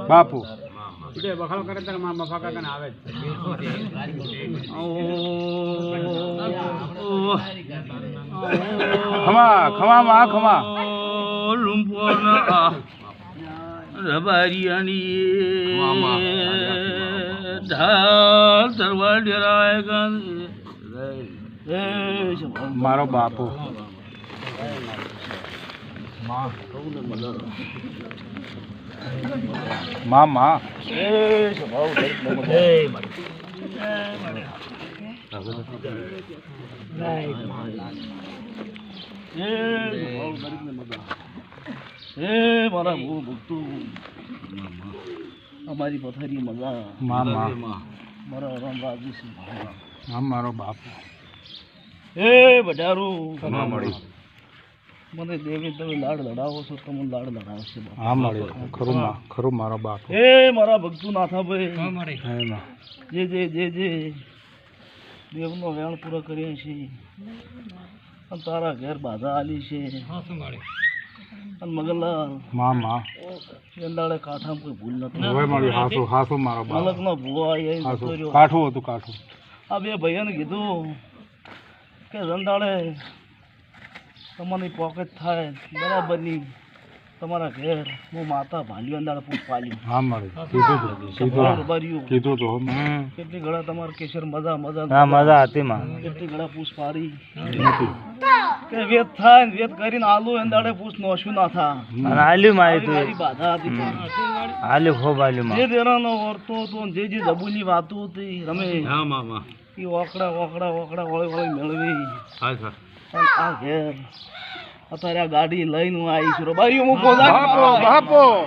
બાપુ બખાડો કરે ત્યારે મારા મફા કાકાને આવે જ ખમા ખમા માં ખમા લુંપોના રબારિયાની ઢાલ તરવા ડેરાય મારો બાપુ માં મારા બહુ ભક્તો અમારી પથારી મજા મારા રામ રાજુસિંહ મારો બાપુ બજારું મને દેવી તમે લાડ લડાવો છો તમે લાડ લડાવશે હા મળે ખરું મારો બાપુ મારા ભક્તુ નાથાભાઈ જે જે જે જે દેવનો વેણ પૂરો કરીએ છીએ અને તારા ઘેર બાધા આલી છે અને મગનલાલ એંદાળે કાંઠામાં કોઈ ભૂલ નથી હાસુ મારો બાપુ મલકનો ભૂવો આવી કાઠું હતું કાઠું આ બે ભાઈઓને કીધું કે રંડાળે તમારી પોકેટ થાય બરાબરની તમારા ઘેર હું માતા ભાલ્યું અંદાળે પૂછ પાલ્યું હા મળે કીધું તો કેટલી ઘડા તમારે કેસર મજા હતી માં કેટલી ઘડા પૂછ પાડી કે વેત થાય ને વેત કરીને આલુ અંદાળે પૂછ નોશું ના થા આલ્યું મારી બાધા હતી આલ્યું ખૂબ આલ્યું જે દેરાનો વર્તો હતો જે જબુલી વાતો હતી રમે એ ઓકડા વળી મેળવી આ ઘેર અત્યારે આ ગાડી લઈને હું આવી છું બારીઓ મૂકો બાપો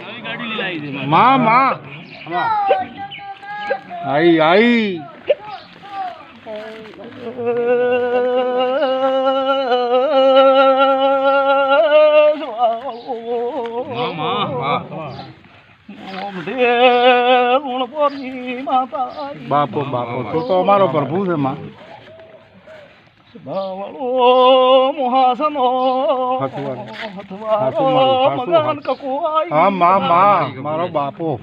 આઈ બાપો તું તો અમારો પ્રભુ છે માં મારો બાપો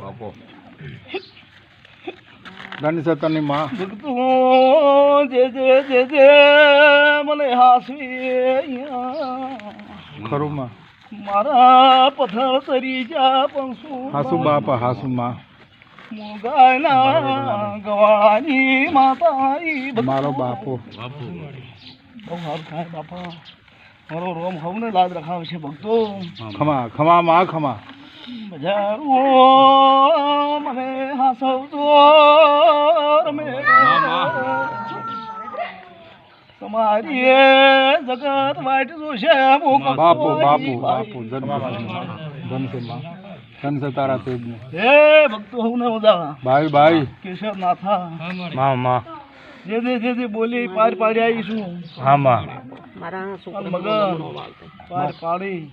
ગણેશની માં જે મને હાસવી ખરું માં મારા પથ્થર તરી જા પણ શું હાસુ બાપા હાસુ માં ગાયના ગવાની માતા મારો બાપો બહુ સારું થાય બાપા મારો રોમ હવને લાજ રખાવે છે ભક્તો ખમા માં ખમા બજારો મને હાસવતો રમે તમારી જગત વાટ જોશે બાપુ ધનસે તારા તેજ ને હે ભક્તો હવને મજા ભાઈ કેશવ નાથા માં જે બોલી પાર પાડી આવીશું મગન પાર પાડી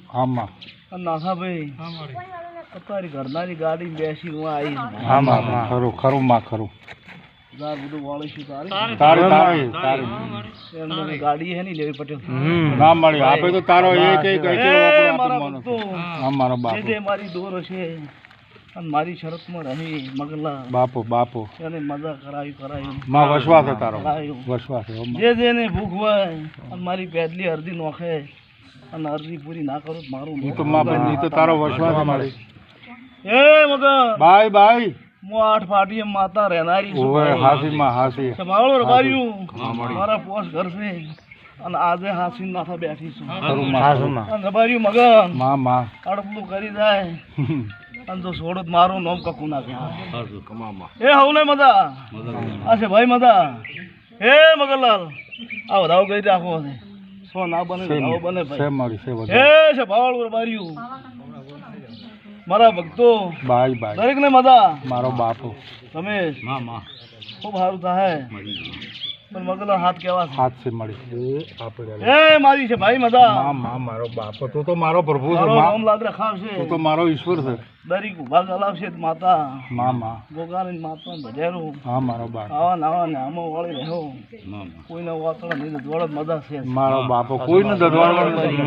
નાથાભાઈ તારી ઘરનારી ગાડી બેસી હું આવી ખરું બધું વાળીશું તારી ગાડી હે નહીં લેવી પટેલ ના મળી આપે તો તારો મારો બાપ જે મારી દોર હશે અને મારી શરતમાં રહી મગલા બાપો એને મજા કરાયું માં વસવા છે તારો વસવા છે જે ને ભૂખ હોય અને મારી પેદલી અડધી નોખે અને અડધી પૂરી ના કરું મારું તો તારો વસવા છે મારી એ મગન ભાઈ હું 8 પાટીએ માતા રહેનારી છું હાસી સંભાળો રબાર્યું મારા પોસ ઘર છે અને આજે હાસી નાથા બેઠી છું રબાર્યું મગન અડપલું કરી જાય અને જો છોડો મારું નામ કકું નાખે એ હવને મજા આ છે ભાઈ મજા હે મગનલાલ આ વધાવ કરી રાખો છે સો ના બને બને ભાઈ હે છે ભાવાળું રબાર્યું મારા ભક્તો દરેક ને મજા મારો બાપો રમેશ ખૂબ સારું થાય પણ મગનલાલ હાથ કેવા છે હાથ છે મારી આપણે એ મારી છે ભાઈ મજા માં મારો બાપ તું તો મારો પ્રભુ છે મારો માં નામ લાગ રખાવશે તું તો મારો ઈશ્વર છે દરેક ઉભા ચલાવશે માતા માં ગોગાની માતા ભજેરું હા મારો બાપ આવા નવા ને આમાં વાળી રહ્યો કોઈને વાતળા નહીં દોડત મજા છે મારો બાપો કોઈને દધવાડવાનું નથી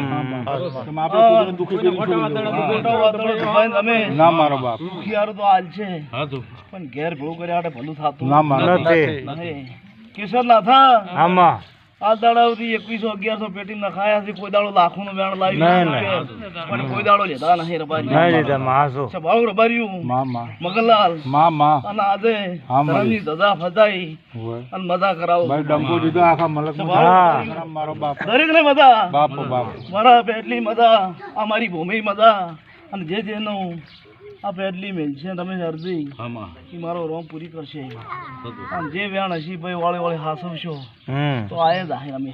આપણે કોઈને દુખી કરી મોટા વાતળો દુભાઈને રમે ના મારો બાપ દુખિયારો તો હાલ છે પણ ઘેર ભેળું કર્યા હાટે ભલું થતું ના મારો નહીં કિશોર નાથા આમાં આ દાડાથી 2100-1100 પેટી નખાયા છે કોઈ દાડો લાખોનું વેણ લાવી પણ કોઈ દાડો લીધા નહીં રબારી ભાવ રબાર્યું માં મગનલાલ માં અને આજે હા, ધર્મની ધજા ફજાઈ હોય અને મજા કરાવો ભાઈ ડંકો દીધો આખા મલક હા. મારો બાપ દરેક ને મજા બાપો બાપ મારા પેટલી મજા આ મારી ભૂમિ મજા અને જે જેનું આ પેટલી મેલ છે તમે અરજી એ મારો રોમ પૂરી કરશે અને જે વેણ હશી ભાઈ વાળે વાળે હાસવશો તો આયે જ આહે અમે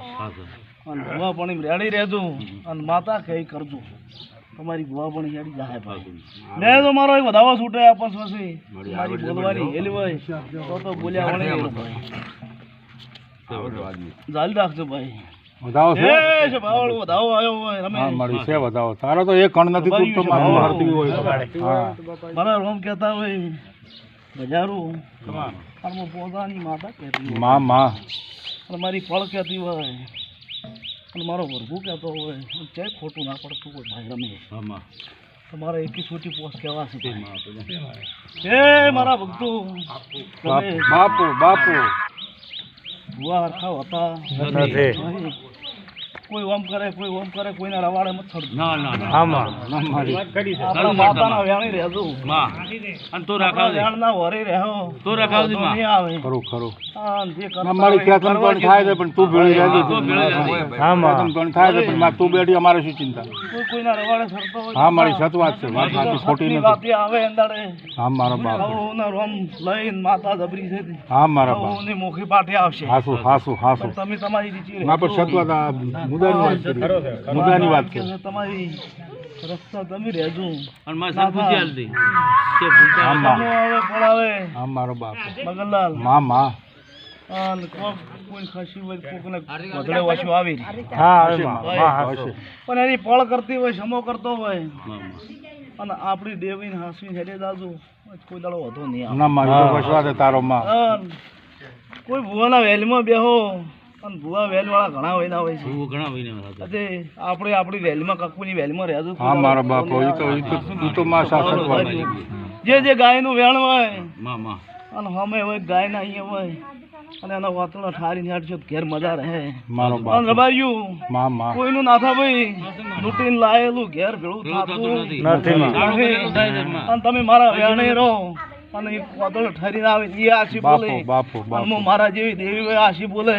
અને ભુવા પણ રેડી રહેજો અને માતા કઈ કરજો તમારી ભુવા પણ રેડી જાહે ભાઈ મેં તો મારો એક વધાવો છૂટે આપસ વસી મારી બોલવાની હેલી હોય તો બોલ્યા વણે ગયેલો ભાઈ જાળી રાખજો ભાઈ વધાવો છે એ છે ભાવળો વધાવો આવ્યો હોય રમે હા મારી છે વધાવો તારો તો એક કણ નથી તૂટતો મારું હરતી હોય હા મારા રોમ કહેતા હોય બજારું અને પોતાની માતા કહેતી હોય માં અને મારી ફળ કહેતી હોય અને મારો વર્ગુ કહેતો હોય અને ચાય ખોટું ના પડતું હોય ભાઈ રમે તમારા એકી છોટી પોસ કહેવા છે એ મારા ભક્તો તમે બાપુ બાપુ ભુવા હરખા હતા નહીં. કોઈ ઓમ કરે કોઈના રવાડે મત છોડજો ના મારી આપણા માતાના વેણી રહેજો વેણના વરે રહો વાંધો નહીં આવે ખરું ખરું હા, જે કરતા ના, મારી હોય એ ખેતન કરવા પણ થાય છે પણ તું ભેળી રહેજે હા, ખેતન પણ થાય છે પણ તું બેઠી અમારે શું ચિંતા કોઈના રવાડે સરતો હોય હા મારી સતવાત છે વાત સાચી ખોટી સતની નથી વાતે આવે અંદાડે હા મારો બાપ હવોના રોમ લઈને માતા જબરી છે હા મારા બાપ હવોની મોખી પાઠે આવશે હાસુ પણ તમે તમારી રીતે ના પણ સતવાત મુદ્દાની વાત કરી મુદ્દાની વાત કરી તમારી રસ્તા તમે રહેજો હા માં આવે પડાવે હા મારો બાપ મગનલાલ માં અને કોઈ ખસી હોય કોકને વધડે વાંચું આવી હશે. પણ એની પળ કરતી હોય સમો કરતો હોય અને આપણી દેવીને હાંસવીને હેડે જાજુ કોઈ દાડો વધો નહીં આવે ના મારી તો વસવા દે તારો માં અન કોઈ ભુવાના વેલમાં બેહો અને ભુવા વેલવાળા ઘણા હોય ના હોય છે આપણે આપણી વેલમાં કકુની વેલમાં રહેજો હા મારો બાપ ઈ તો માં શાસક વાત જે ગાયનું વેણ હોય અને હમે હોય ગાયના અહીંયા હોય અને એના વાતળા ઠારીને હેડશો તો ઘેર મજા રહે મારો અને બાપ રબાર્યું માં કોઈનું ના થાય ભાઈ લૂંટીને લાયેલું ઘેર ભેળું થાતું અને તમે મારા વેણે રહો અને એ વાતળો ઠરીને આવે એ આશી બોલે બાપુ અને હું મારા જેવી દેવી હોય આશી બોલે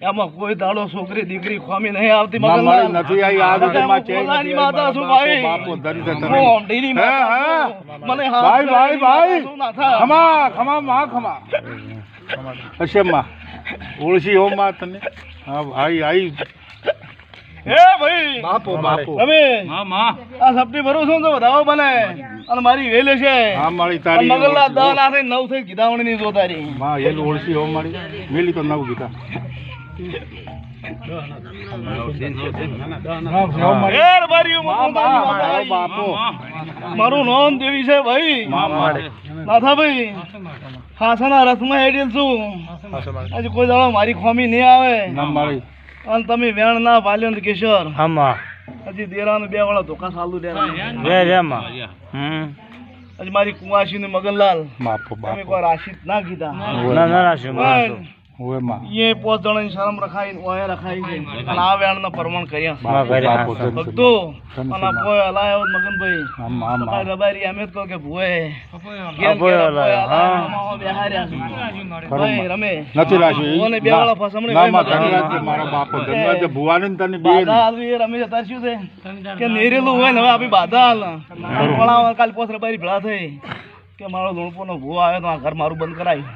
એમાં કોઈ દાડો છોકરી દીકરી ખોમી નહીં આવતી માં મગનલાલ. મારી નથી આવી આ રીતે માં ચેન પોતાની નથી માતા આવી. શું ભાઈ? બાપુ ધરી દે હું તમે ઓંઢીની માતા હે, છું. મને હાથ ભાઈ ધરીની માતા શું ના થાય? ખમા માં ખમા હશે માં ઓળશી હો માં તને હા ભાઈ આઈ એ ભાઈ બાપુ તમે આ સપટી ભરું છું તો વધાવો બને અને મારી વેલે છે હા મારી અને તારી મગનલાલ 10 લાખે 9 થઈ ગીધાવણી ની જોતારી માં એલ ઓળશી હો મારી મેલી તો નવ ગીતા ઘેર ભર્યું પોતાની માતા આવી. બાપુ મારું નામ દેવી છે ભાઈ નાથા ભાઈ ખાસાના રસમાં હેડેલ છું આજે કોઈ દાડો મારી ખોમી નહીં આવે ના મારી અને તમે વેણ ના પાલ્યો ને કિશોર હજી દેરાનું બે વાળા ધોકા સાલું દેરા હજી મારી કુંવાસી ને મગનલાલ બાપુ તમે બાપુ કોઈ રાશિ ના કીધા પણ ઓય માં એ 5 જણાની શરમ રખાઈ ઓય રખાઈ છે અને આ વેણ ના પરમણ કર્યા બાપુ ભક્તો અને આ કોઈ હલાયો મગનભાઈ આમ આમ તમારી રબારી એમ જ કહો કે ભુએ ભાઈ રમે નથી રાશી ભુવાને બે વાળા ફસમણી ના ભાઈ માં મગન. ધન્યવાદ છે મારો બાપુ ધન્યવાદ છે ભુવાને ને તને બે બાધા હાલવી એ રમે છે તાર શું છે કે નેરેલું હોય ને હવે આપણી બાધા હાલ પડાવવા કાલ પોસ રબારી ભેળા થઈ કે મારો લુણપુર નો ભૂવો આવ્યો તો આ ઘર મારું બંધ કરાયું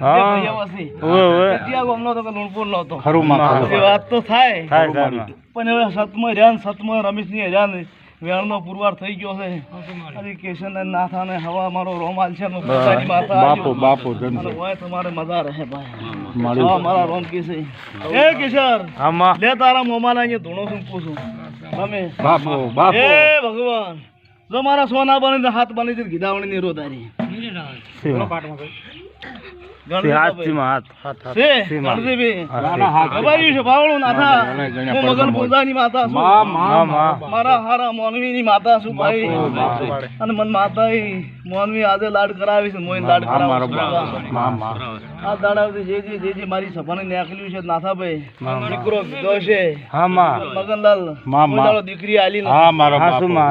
ત્યાં ગમનો તો કે લુણપુર નો હતો ખરું માં ખરું એ વાત તો થાય ખરું મારી. પણ હવે સતમાં રહ્યા ને સતમાં રમેશ ની રહ્યા ને વેણનો પુરવાર થઈ ગયો છે હજી કેશન નાથા ને હવા મારો રોમાલ છે પોતાની માતા બાપુ બાપુ અને હોય તમારે મજા રહે ભાઈ હા મારા રોમ કી છે એ કિશોર લે તારા મોમાના અહીંયા ધૂણો શું પૂછું તમે બાપુ બાપુ એ ભગવાન જો મારા સોના બની હાથ બની છે ગીધાવણી ની રોદારી મારા હારા મોનવી ની માતા છું ભાઈ અને મન માતા મોનવી આજે લાડ કરાવી છે મોઈન લાડ કરાવી આ દાડા જે મારી સભાને નાખેલું છે નાથાભાઈ દીકરો કીધો છે મગનલાલ દાડો દીકરી આલી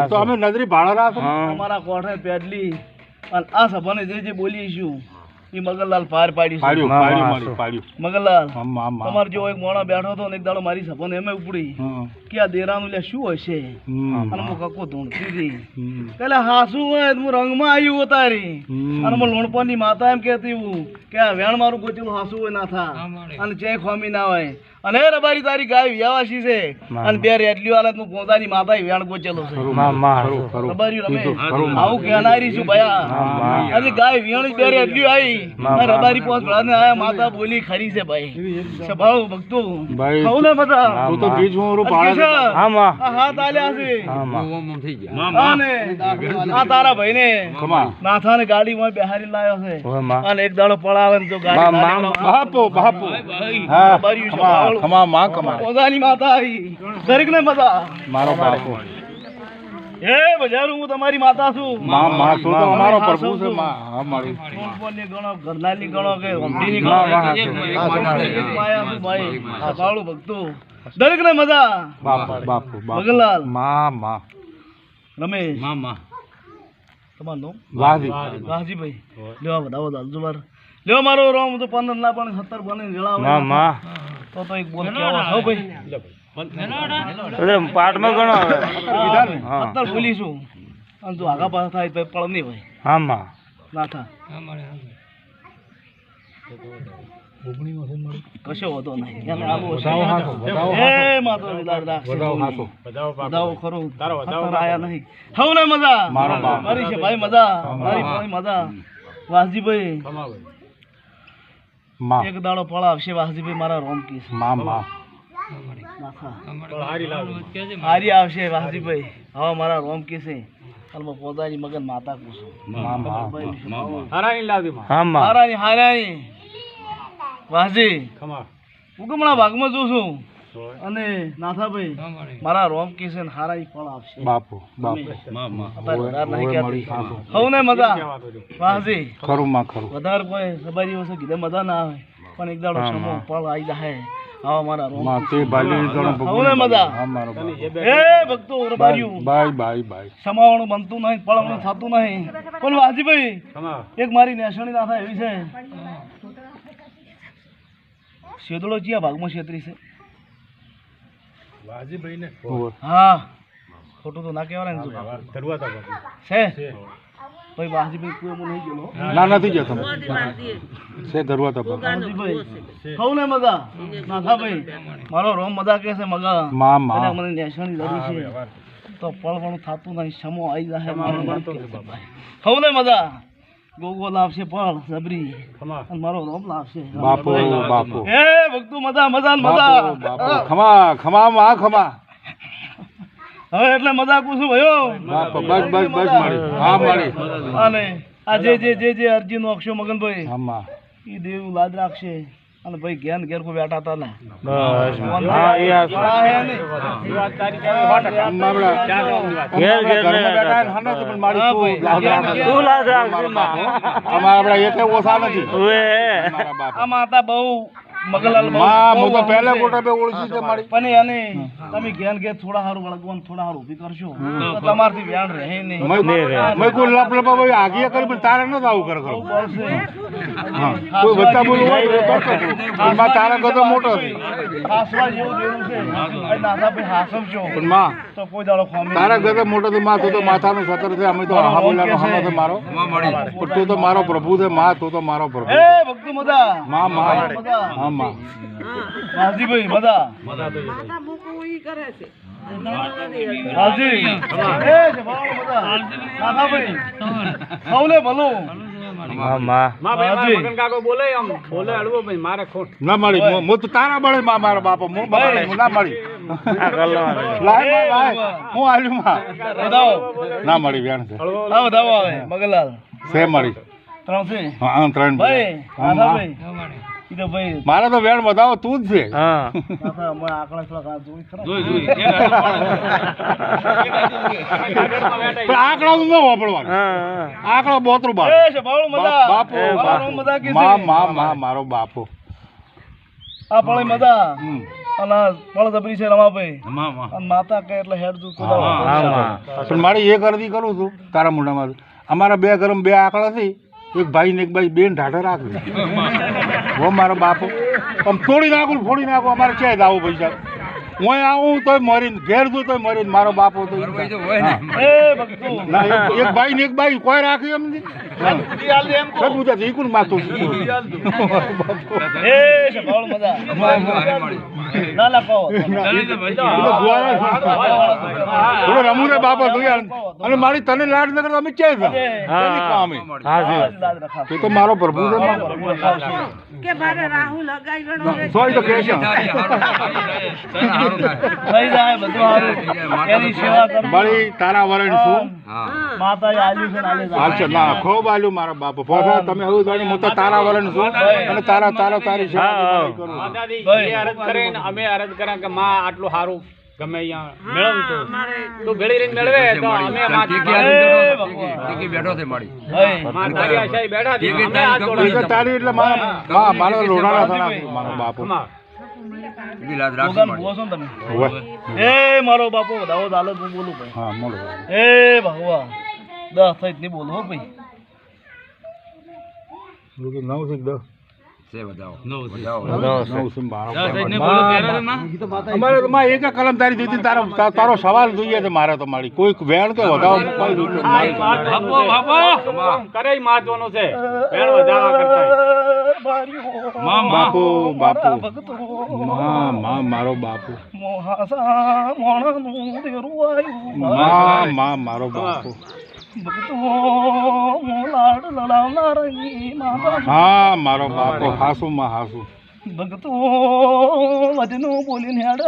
તો અમે નજરી ભાડા રાખો અમારા કોઠે પેડલી અને આ સભાને જે બોલીશું એ મગનલાલ પાર પાડ્યું મગનલાલ તમારે જો એક મોણા બેઠો હતો ને એક દાડો મારી સભાને એમ ઉપડી કે આ દેરાનું લે શું હશે અને હું કક્કો ધૂણતી હતી પેલા હાસુ હોય હું રંગમાં આવ્યું તારી અને હું લોણપણની માતા એમ કહેતી હું કે આ વેણ મારું ગોચેલું હાસુ હોય ના થા અને ચે ખોમી ના હોય અને રબારી તારી ગાય વ્યાવાસી છે અને બે રેટલી વાળા હું પોતાની માતા વેણ ગોચેલો છે રબારી રમે આવું કહેનારી છું ભયા અને ગાય વેણ બે રેટલી આવી રબારી પોસ ભળાને આયા માતા બોલી ખરી છે ભાઈ સ્વભાવ ભક્તો ખાવ ને બધા તું તો બીજ હું પાડે હાથ આલ્યા છે અને આ તારા ભાઈ ને નાથા ને ગાડી માં બેહારી લાવ્યો છે અને એક દાડો પડાવે ને તો ગાડી બાપુ બાપુ હા ખમા માં ખમા પોતાની માતા આવી દરેક ને મજા મારો બાપુ એ બજારું હું તમારી માતા છું માં તું તો અમારો પ્રભુ છે માં અમારી કોણની ગણો ઘરનાની ગણો કે હમડીની ગણો માયા છું ભાઈ સભાળું ભક્તો દરેક ને મજા બાપુ મગનલાલ માં રમેશ તમારું નામ વાહજીભાઈ લેવા બધા દાલજુબાર લેવો મારો રોમ તો 15 ના પણ 17 બને વેળા તો એક બોલ કેવો છો ભાઈ પાઠમાં ગણો અત્યારે બોલીશું અને જો આગા પાછા થાય તો પળ નહીં ભાઈ નાથા કશો હતો નહીં એ માતો વધાવો ખરું આયા નહીં હવ ને મજા મારી છે ભાઈ મજા મારી મજા વાસજીભાઈ એક દાડો પળ આવશે વાસજીભાઈ મારા રોમ કી હારી આવશે વાસજીભાઈ હવે મારા રોમ કી છે પોતાની મગન માતા પૂછું હારાની વાસજી હુકમણા ભાગમાં જોઉં છું અને નાથાભાઈ મારા રોમ કી છે હારાની ફળ આવશે બાપુ હવ ને મજા વાસજી ખરું વધારે કોઈ સબારી વસે કીધે મજા ના આવે પણ એક દાડો સમો ફળ આવી જાય હા મારા રોમ તે બાલી હવ ને મજા એ ભક્તો રબાર્યું બાય સમાવણું બનતું નહીં પળવણું થતું નહીં પણ વાસજીભાઈ એક મારી નેસણી નાથા એવી છે શેદડો ચિયા ભાગમાં છેતરી છે વાજીભાઈ ને હા ખોટું તો ના કહેવાય ને છે ભાઈ વાજીભાઈ કોઈ મને નહીં ગયો ના નથી જતો છે ધરવા તો વાજીભાઈ હવ ને મજા નાથા ભાઈ મારો રોમ મજા કે છે મગા મને નેસણી લડી છે તો પળવણું થતું નહીં સમો આવી જાય હવ ને મજા ગોગો લાવશે પણ જબરી અને મારો રોમ લાવશે બાપુ એ ભક્તો મજા ખમા હવે એટલે મજા કુશું ભયો બસ મળી અને આ જે અરજી નો અક્ષો મગનભાઈ ઈ દેવ લાદ રાખશે અને ભાઈ ઘેર કોઈ બેઠા હતા ને માતા બહુ મગનલાલ પહેલા કોટા બે ઓળખી છે મારી પણ એને તમે ઘેર થોડા હારું વળગવાનું થોડા હારું ઊભી કરશો તો તમારથી વ્યાણ રહે નહીં મેં કોઈ લપ ભાઈ આગિયા કરી પણ તારે ન આવું કર કોઈ બચ્ચા બોલું હોય તારા ગતો મોટો છે હાસવા જેવું દેવું છે નાથા ભાઈ હાસવ છો પણ માં તો કોઈ દાડો ખામી તારા ગતો મોટો છે માં તો માથાનું સતર છે અમે તો હાબુલાનો હામો છે મારો તું તો મારો પ્રભુ છે માં તું તો મારો પ્રભુ એ ભક્તિ મદા માં વાસજીભાઈ મદા હાજી એ જવાળો મજા નાથા ભાઈ સૌને ભલું માં ભાઈ મગન કાકો બોલે આમ બોલે હળવો ભાઈ મારે ખોટ ના મળી હું તો તારા બળે માં મારા બાપો હું બળે ના મળી લાય હું આલ્યું માં બતાવો ના મળી વેણ છે આવો દાવો આવે મગનલાલ છે મળી 3 છે હા 3 ભાઈ નાથા ભાઈ ઈ તો ભાઈ મારે તો વેણ બતાવો તું જ છે નાથા મને આંકડા થોડા જોઈ ખરા જોઈ પણ આંકડા નું ન વાપરવાનું આંકડા બોતરું બાપ એ છે બાવળ મજા બાપો બાવળ મજા કે માં મારો બાપો આ પળે મજા અને પળ દબરી છે રમાભાઈ અને માતા કે એટલે હેડ તું પણ મારી એક અરજી કરું છું તારા મુંડામાં અમારા બે ઘરમાં બે આંકડા હતી એક ભાઈ ને એક ભાઈ બેન ઢાઢે રાખવી હો મારો બાપો આમ તોડી નાખું ફોડી નાખું અમારે ક્યાંય દાવો પૈસા હું આવું તોય મરીને ઘેર દઉં તોય મરીને મારો બાપો તો એ ભક્તો ના એક ભાઈ ને એક ભાઈ કોઈ રાખી એમ નથી ગુજરાત ઈકુન માથું એ છે બાવળ મજા ના ના કહો થોડો રમુ રે બાપા તું અને મારી તને લાડ નગર અમે ક્યાં છે તો મારો પ્રભુ છે કે મારે રાહુલ લગાઈ ગણો રે સોય તો કે છે થઈ જાય બધું સારું એની સેવા કર મારી તારા વરણ છું માતાએ આલ્યું છે ને આલે હાલશે ના ખૂબ આલ્યું મારા બાપો પોતા તમે હવે જાણી હું તો તારા વરણ છું અને તારી સેવા કરું દાદી એ અરજ કરે ને અમે અરજ કરે કે માં આટલું સારું ગમે અહીંયા મેળવતો તું ભેળી રહીને મેળવે તો અમે માં બેઠો છે મારી માં તારી આશાએ બેઠા છે અમે આ જોડે એ તારી એટલે મારો લોડાના થણા મારો બાપો લાજ ભગવાન ભૂવો છો ને તમે એ મારો બાપો દાવો દાલે હું બોલું ભાઈ હા મળો એ ભગવાન 10 થઈ નહીં બોલો હો ભાઈ નવ છે 10 છે બતાવો નવ છે અમારે તો માં એક કલમ તારી દીધી તારો સવાલ જોઈએ છે મારે તો મારી કોઈ વેણ કે વધાવો કોઈ કરે મહત્વનો છે વેણ વધારવા કરતા બાપો મારો બાપો મારો બાપો હા મારો બાપો હાસુ માં હાસુ ભગતો વજનો બોલીને હેડ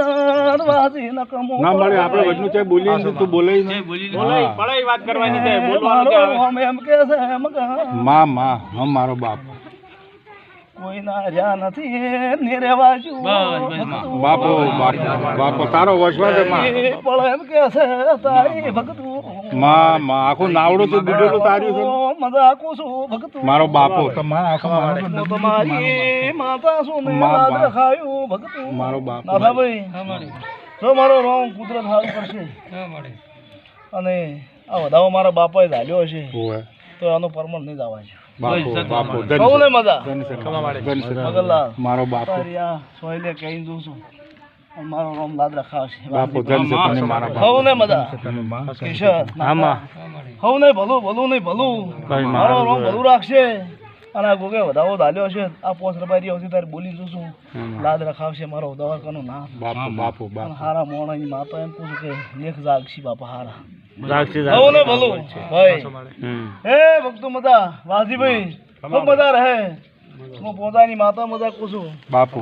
વાજી ન કમો ના મળે આપણે વજનું ચાય બોલી ને તું બોલે ને પડાઈ વાત કરવાની છે બોલવાનું કે આવે એમ કે છે માં હમ મારો બાપો કોઈ ના રહ્યા નથી ને રેવાજુ બાપો તારો વસવા છે માં પણ એમ કે છે તારી ભગતું માં આખું નાવડું તો બીજું તાર્યું છે મજા આખું છું ભગતું મારો બાપો તમારા આખા તમારી માતા શું ને યાદ રખાયું ભગતું મારો બાપો નાથા ભાઈ જો મારો રોંગ કુદરત હાલ કરશે અને આ વધાવો મારા બાપાએ ઝાલ્યો હશે તો આનો પરમણ નહીં જવાય બાપો બહુને મજા મારો બાપો સોયલે કઈ દઉં છું મારો રોમ લાદ રખાવશે બાપો ધન છે તને મારા બાપો હવને મજા કિશન આમાં હવને ભલું નહીં ભલું મારો રોમ ભલું રાખશે અને આ ગોગે વધાવો ધાલ્યો છે આ 5 રૂપિયા આવશે તારે બોલી જોશું લાદ રખાવશે મારો દવાખાનું નામ બાપો હારા મોણાની માતા એમ પૂછું કે લેખ જાગશી બાપા હારા હવને ભલું ભાઈ હે ભક્તો મજા વાજીભાઈ ખૂબ મજા રહે હું પોતાની માતા મજા પૂછું બાપો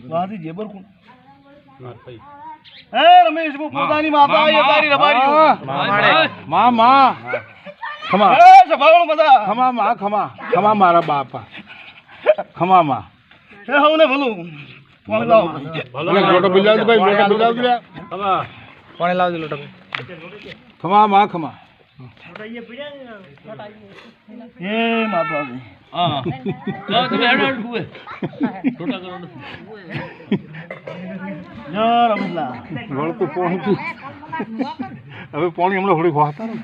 વાજી જેબર કોણ હે રમેશ હું પોતાની માતા આઈ તારી રબારી માં ખમા હે સભાવણ મજા ખમા મારા બાપા ખમા માં હે હવને ભલું કોણ લાવ ભલે ગોટો બિલાવ દે ભાઈ ગોટો બિલાવ દે કોણે લાવ દે લોટો ખમા હે માતાજી હા તમે હેડ કુએ ટોટા કરો જય રમલા વળતું પોણી હવે પોણી હમણાં થોડી વાતા ને